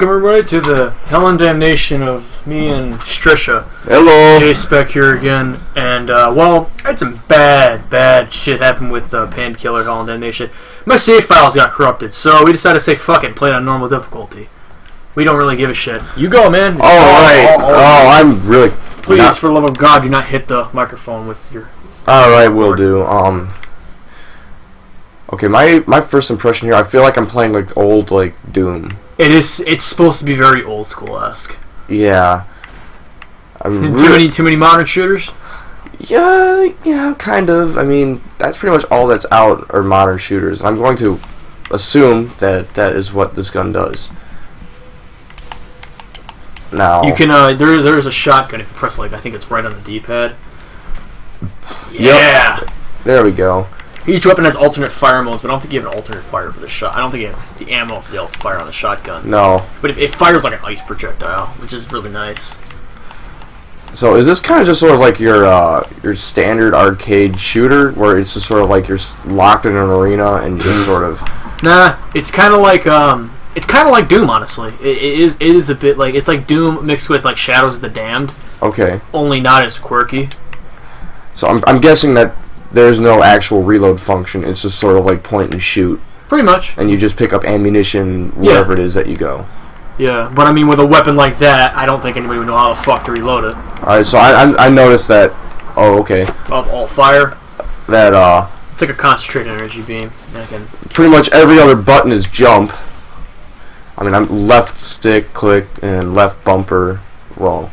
Welcome everybody to the Hell and Damnation of me and Strisha. Hello. Jspeck here again, and well, I had some bad shit happen with Painkiller Hell and Damnation. My save files got corrupted, so we decided to say fuck it and play it on normal difficulty. We don't really give a shit. You go, man. I'm really... Please, for the love of God, do not hit the microphone with your... Alright, will do. Okay, my first impression here, I feel like I'm playing like old, like, Doom. It's supposed to be very old school-esque. Yeah. Too many modern shooters? Yeah, kind of. I mean, that's pretty much all that's out are modern shooters. And I'm going to assume that that is what this gun does. Now... You can, there's a shotgun if you press, like, I think it's right on the D-pad. Yeah! Yep. There we go. Each weapon has alternate fire modes, but I don't think you have an alternate fire for the shot. I don't think you have the ammo for the alternate fire on the shotgun. No. But it fires like an ice projectile, which is really nice. So is this kind of just sort of like your standard arcade shooter, where it's just sort of like you're locked in an arena and you just sort of... Nah, it's kind of like Doom, honestly. It is a bit like, it's like Doom mixed with like Shadows of the Damned. Okay. Only not as quirky. So I'm guessing that there's no actual reload function. It's just sort of like point and shoot. Pretty much. And you just pick up ammunition wherever it is that you go. Yeah, but I mean, with a weapon like that, I don't think anybody would know how the fuck to reload it. Alright, so I noticed that... Oh, okay. Well, it's all fire. That, It's like a concentrated energy beam. Pretty much every other button is jump. I mean, I'm left stick, click, and left bumper, well,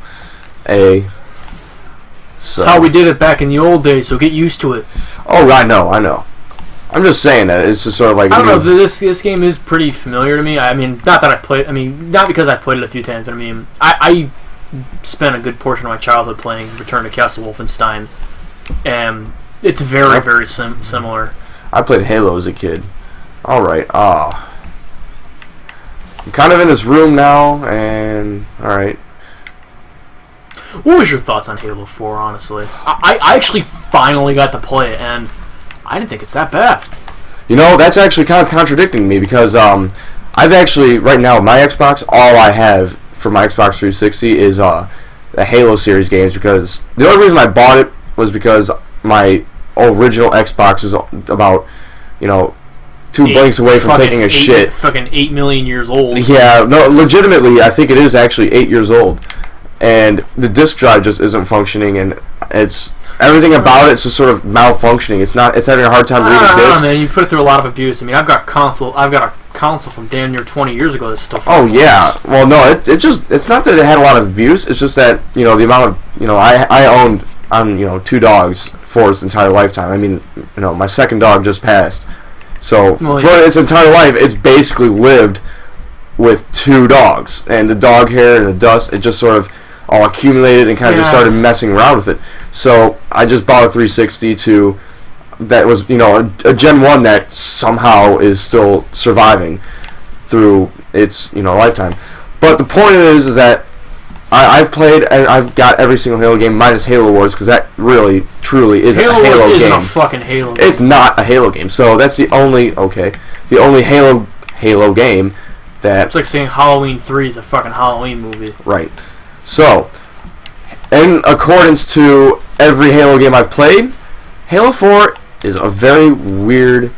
A. So. That's how we did it back in the old days, so get used to it. Oh, I know. I'm just saying that it's just sort of like... I don't know, this game is pretty familiar to me. I mean, not because I played it a few times, but I mean, I spent a good portion of my childhood playing Return to Castle Wolfenstein, and it's very similar. I played Halo as a kid. Alright, I'm kind of in this room now, and... Alright. What was your thoughts on Halo 4, honestly? I actually finally got to play it, and I didn't think it's that bad. You know, that's actually kind of contradicting me, because I've actually, right now, my Xbox, all I have for my Xbox 360 is the Halo series games, because the only reason I bought it was because my original Xbox is about, you know, two blinks away from taking a shit. Fucking 8 million years old. Yeah, no, legitimately, I think it is actually 8 years old. And the disk drive just isn't functioning, and it's everything about it's just sort of malfunctioning. It's having a hard time reading discs. Man, you put it through a lot of abuse. I mean, I've got a console from damn near 20 years ago that's still Oh yeah, well no, it's not that it had a lot of abuse. It's just that, you know, the amount of, you know, I owned 2 dogs for its entire lifetime. I mean, you know, my second dog just passed, so for its entire life, it's basically lived with 2 dogs, and the dog hair and the dust, it just sort of all accumulated and kind of just started messing around with it. So I just bought a 360 that was, you know, a Gen 1 that somehow is still surviving through its, you know, lifetime. But the point is that I've played and I've got every single Halo game minus Halo Wars, because that really, truly isn't a Halo game. Isn't a fucking Halo game. It's not a Halo game. So that's the only Halo game that... It's like saying Halloween 3 is a fucking Halloween movie. Right. So, in accordance to every Halo game I've played, Halo 4 is a very weird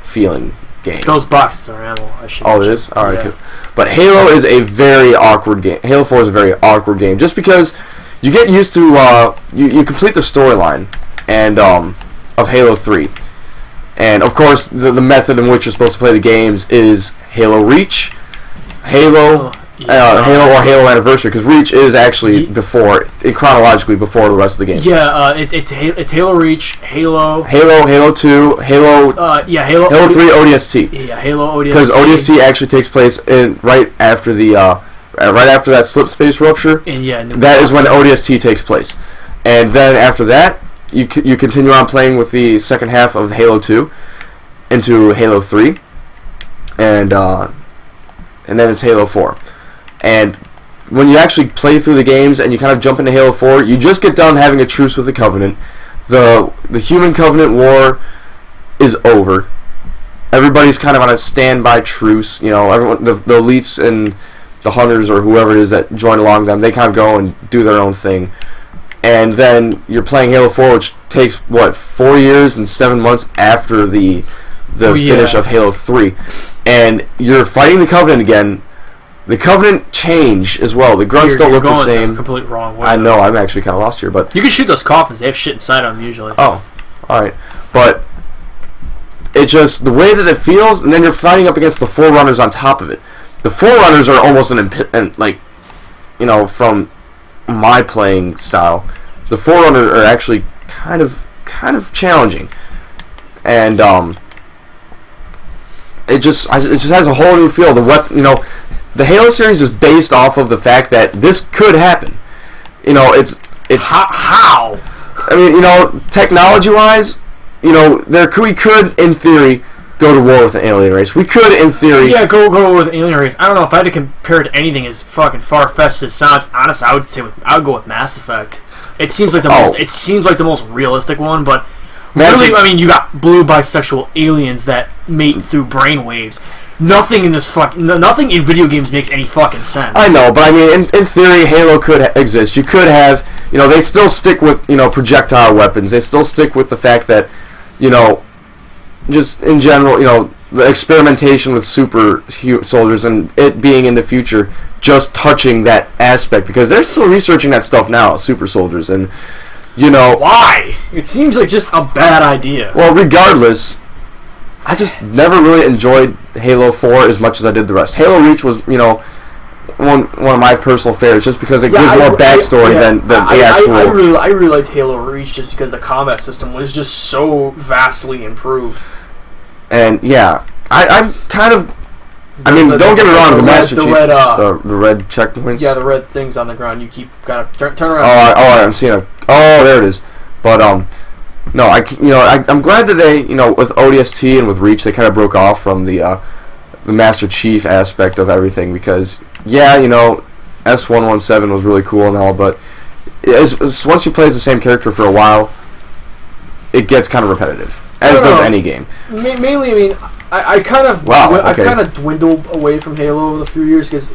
feeling game. Those boxes are ammo. Oh, it is? Alright, cool. But Halo is a very awkward game. Halo 4 is a very awkward game, just because you get used to, you complete the storyline and of Halo 3. And, of course, the method in which you're supposed to play the games is Halo Reach, Halo or Halo Anniversary, because Reach is actually chronologically before the rest of the game. Yeah, it's Halo Reach, Halo 2, Halo 3 ODST. Yeah, Halo ODST. Because ODST actually takes place right after that slip space rupture. And that is when ODST takes place. And then after that, you continue on playing with the second half of Halo 2 into Halo 3, and then it's Halo 4. And when you actually play through the games and you kind of jump into Halo 4, you just get done having a truce with the Covenant. The Human Covenant war is over. everybody's kind of on a standby truce. You know, everyone, the elites and the hunters or whoever it is that join along them, they kind of go and do their own thing. And then you're playing Halo 4, which takes, 4 years and 7 months after the finish of Halo 3. And you're fighting the Covenant again. The Covenant change as well. The grunts don't look the same. Completely wrong way. I know, I'm actually kind of lost here, but... You can shoot those coffins. They have shit inside them, usually. Oh, alright. But it just... The way that it feels, and then you're fighting up against the Forerunners on top of it. The Forerunners are almost from my playing style, the Forerunners are actually kind of challenging, and it just has a whole new feel. The Halo series is based off of the fact that this could happen. It's how? I mean, technology wise, we could in theory go to war with an alien race. We could, in theory... Yeah, go to war with an alien race. I don't know, if I had to compare it to anything as fucking far-fetched as it sounds, honestly, I would go with Mass Effect. It seems like the most realistic one, but really, I mean, you got blue bisexual aliens that mate through brainwaves. Nothing in video games makes any fucking sense. I know, but I mean, in theory, Halo could exist. You could have, they still stick with, projectile weapons. They still stick with the fact that, just in general, the experimentation with super soldiers and it being in the future, just touching that aspect, because they're still researching that stuff now, super soldiers, and, Why? It seems like just a bad idea. Well, regardless, I just never really enjoyed Halo 4 as much as I did the rest. Halo Reach was, one of my personal favorites, just because it gives more backstory than the actual... I really liked Halo Reach just because the combat system was just so vastly improved. And yeah, I'm kind of... don't get me wrong, the Master Chief... The red checkpoints? Yeah, the red things on the ground, you keep kind of... Turn around. I'm seeing a... Oh, there it is. But, no, I'm glad that they, with ODST and with Reach, they kind of broke off from the Master Chief aspect of everything, because, yeah, S117 was really cool and all, but once you play as the same character for a while, it gets kind of repetitive, as does any game. Mainly, I mean, I kind of I've kind of dwindled away from Halo over the few years, because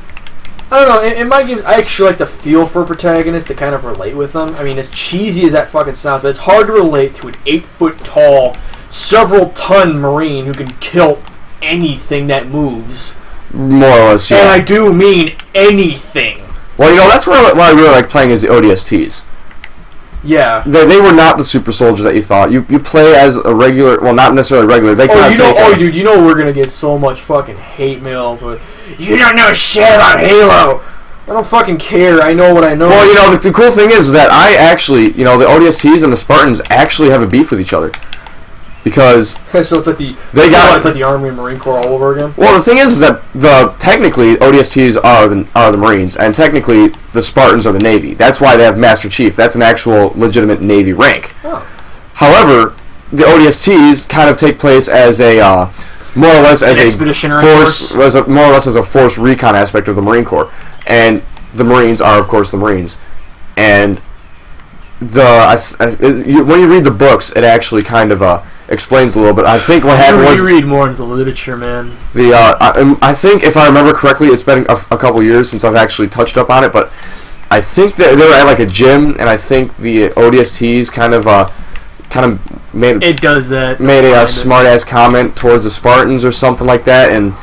I don't know, in my games, I actually like to feel for protagonists to kind of relate with them. I mean, as cheesy as that fucking sounds, but it's hard to relate to an 8-foot-tall, several-ton Marine who can kill anything that moves. More or less, yeah. And I do mean anything. Well, that's why I really like playing as the ODSTs. Yeah. They were not the super soldiers that you thought. You play as a regular... Well, not necessarily regular. They dude, we're going to get so much fucking hate mail for... You don't know shit about Halo! I don't fucking care. I know what I know. Well, the cool thing is that I actually... the ODSTs and the Spartans actually have a beef with each other. Because... So it's like it's like the Army and Marine Corps all over again? Well, the thing is that technically ODSTs are the Marines, and technically the Spartans are the Navy. That's why they have Master Chief. That's an actual legitimate Navy rank. Oh. However, the ODSTs kind of take place as a more or less as expeditionary force, more or less as a force recon aspect of the Marine Corps, and the Marines are of course the Marines. And when you read the books, it actually kind of explains a little bit. I think what happened was... You read more into the literature, man. I think, if I remember correctly, it's been a couple years since I've actually touched up on it, but I think that they were at like a gym, and I think the ODSTs kind of made... It does that. Made a smart-ass comment towards the Spartans or something like that, and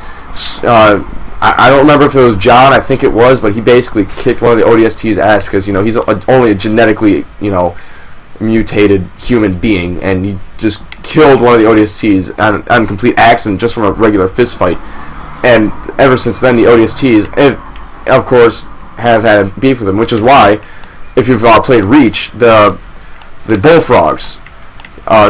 I don't remember if it was John, I think it was, but he basically kicked one of the ODSTs' ass because, he's only a genetically, mutated human being, and he just killed one of the ODSTs on complete accident just from a regular fist fight. And ever since then, the ODSTs, of course, have had beef with him, which is why, if you've played Reach, the bullfrogs,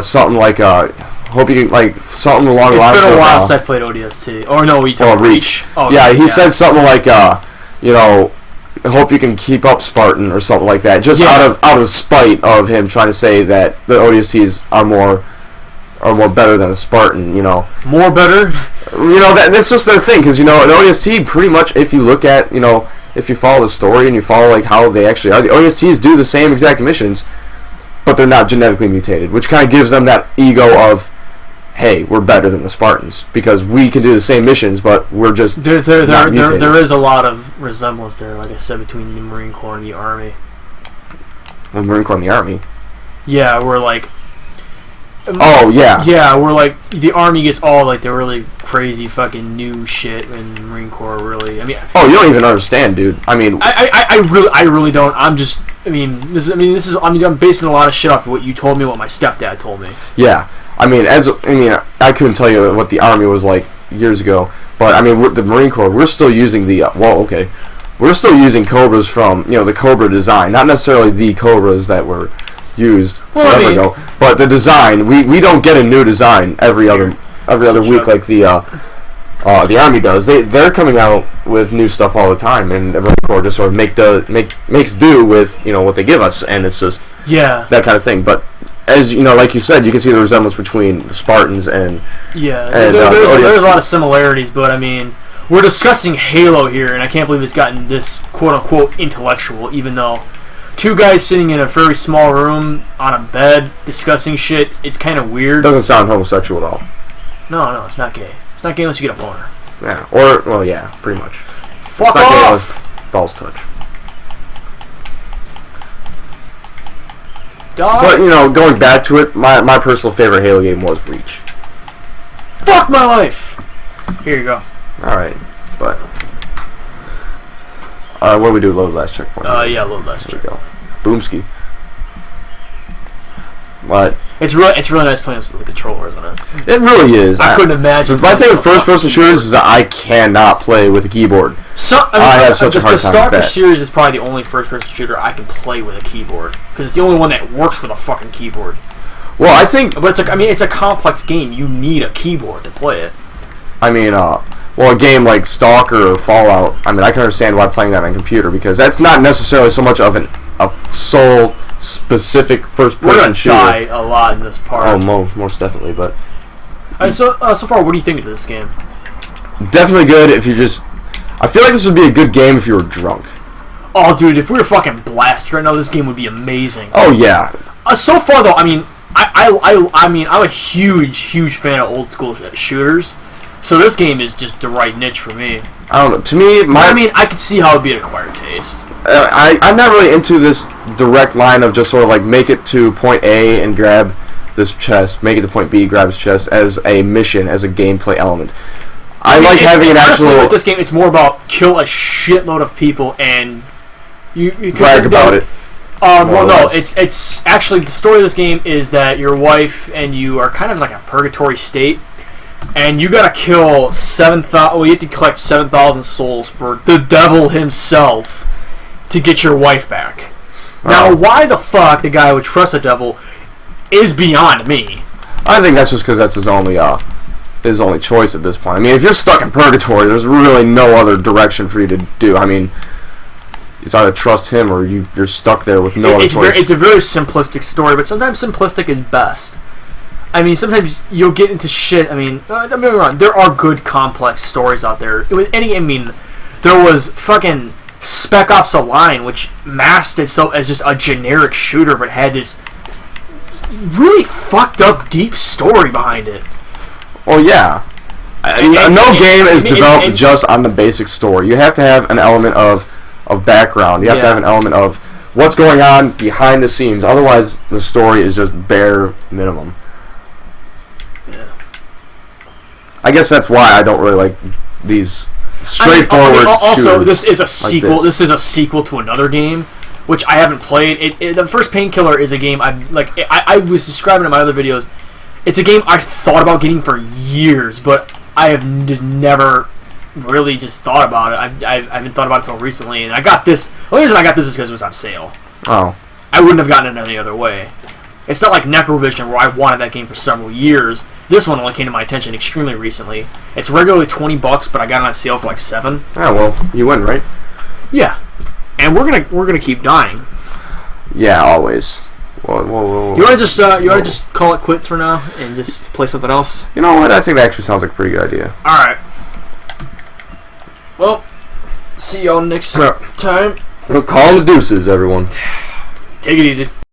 something like hope you can, something along the lines of... It's been a while since I played ODST. Or no, you talking Reach. Oh, yeah, he said something like, I hope you can keep up, Spartan, or something like that. Just out of spite of him trying to say that the ODSTs are more better than a Spartan, More better? That's just their thing, because, an ODST, pretty much, if you look at, if you follow the story and you follow, how they actually are, the ODSTs do the same exact missions, but they're not genetically mutated, which kind of gives them that ego of, hey, we're better than the Spartans because we can do the same missions, but we're just there is a lot of resemblance there, like I said, between the Marine Corps and the Army. The Marine Corps and the Army. Yeah, we're like. Oh yeah. Yeah, we're like the Army gets all like the really crazy fucking new shit, and the Marine Corps really. I mean. Oh, you don't even understand, dude. I mean. I really don't. I'm just. I'm basing a lot of shit off of what you told me, what my stepdad told me. Yeah. I couldn't tell you what the Army was like years ago, but I mean, the Marine Corps, we're still using the we're still using Cobras from the Cobra design, not necessarily the Cobras that were used forever ago, but the design. We don't get a new design every other week like the Army does. They're coming out with new stuff all the time, and the Marine Corps just sort of makes do with what they give us, and it's just that kind of thing. But as like you said, you can see the resemblance between the Spartans and there's a lot of similarities, but I mean, we're discussing Halo here, and I can't believe it's gotten this quote-unquote intellectual, even though two guys sitting in a very small room on a bed discussing shit, it's kind of weird. Doesn't sound homosexual at all. No, it's not gay. It's not gay unless you get a boner. Yeah, pretty much. Fuck it's not off! Gay unless balls touch. Dog. But, going back to it, my personal favorite Halo game was Reach. Fuck my life! Here you go. Alright, but... what do we do? Load last checkpoint. Load last checkpoint. There we go. Boomski. What? It's really nice playing with the controller, isn't it? It really is. I couldn't imagine. My thing with first-person shooters is that I cannot play with a keyboard. I have such a hard time with that. The Stalker series is probably the only first-person shooter I can play with a keyboard, because it's the only one that works with a fucking keyboard. Well, I think... But it's a complex game. You need a keyboard to play it. I mean, a game like Stalker or Fallout, I can understand why playing that on a computer, because that's not necessarily so much of a sole specific first-person shooter. We're gonna die a lot in this part. Oh, most definitely, but... So far, what do you think of this game? Definitely good if you just... I feel like this would be a good game if you were drunk. Oh, dude, if we were fucking blasted right now, this game would be amazing. Oh, yeah. So far, though, I'm a huge fan of old-school shooters, so this game is just the right niche for me. I don't know. To me, I could see how it'd be an acquired taste. I'm not really into this direct line of just sort of like make it to point A and grab this chest, make it to point B, grab this chest as a mission, as a gameplay element. I like having an actual... Honestly, with this game, it's more about kill a shitload of people and... You brag about it. It's actually... The story of this game is that your wife and you are kind of like a purgatory state, and you gotta kill 7,000... Well, you have to collect 7,000 souls for the devil himself to get your wife back. Now, why the fuck the guy would trust the devil is beyond me. I think that's just because that's his only choice at this point. I mean, if you're stuck in purgatory, there's really no other direction for you to do. I mean, it's either trust him or you're stuck there with no other choice. It's a very simplistic story, but sometimes simplistic is best. I mean, sometimes you'll get into shit. I mean, don't get me wrong, there are good, complex stories out there. There was fucking Spec Ops: The Line, which masked itself as just a generic shooter, but had this really fucked up, deep story behind it. Well, yeah. No game is developed just on the basic story. You have to have an element of background. You have to have an element of what's going on behind the scenes. Otherwise, the story is just bare minimum. Yeah. I guess that's why I don't really like these straightforward also, shooters. this is a sequel. This is a sequel to another game, which I haven't played. The first Painkiller is a game I was describing in my other videos. It's a game I thought about getting for years, but I have just never really just thought about it. I haven't thought about it until recently, and I got this. The only reason I got this is because it was on sale. Oh. I wouldn't have gotten it any other way. It's not like Necrovision, where I wanted that game for several years. This one only came to my attention extremely recently. It's regularly $20, but I got it on sale for like $7. Oh, well, you win, right? Yeah. And we're gonna keep dying. Yeah, always. Whoa. You want to just call it quits for now and just play something else? You know what? I think that actually sounds like a pretty good idea. All right. Well, see y'all next time. We'll call the deuces, everyone. Take it easy.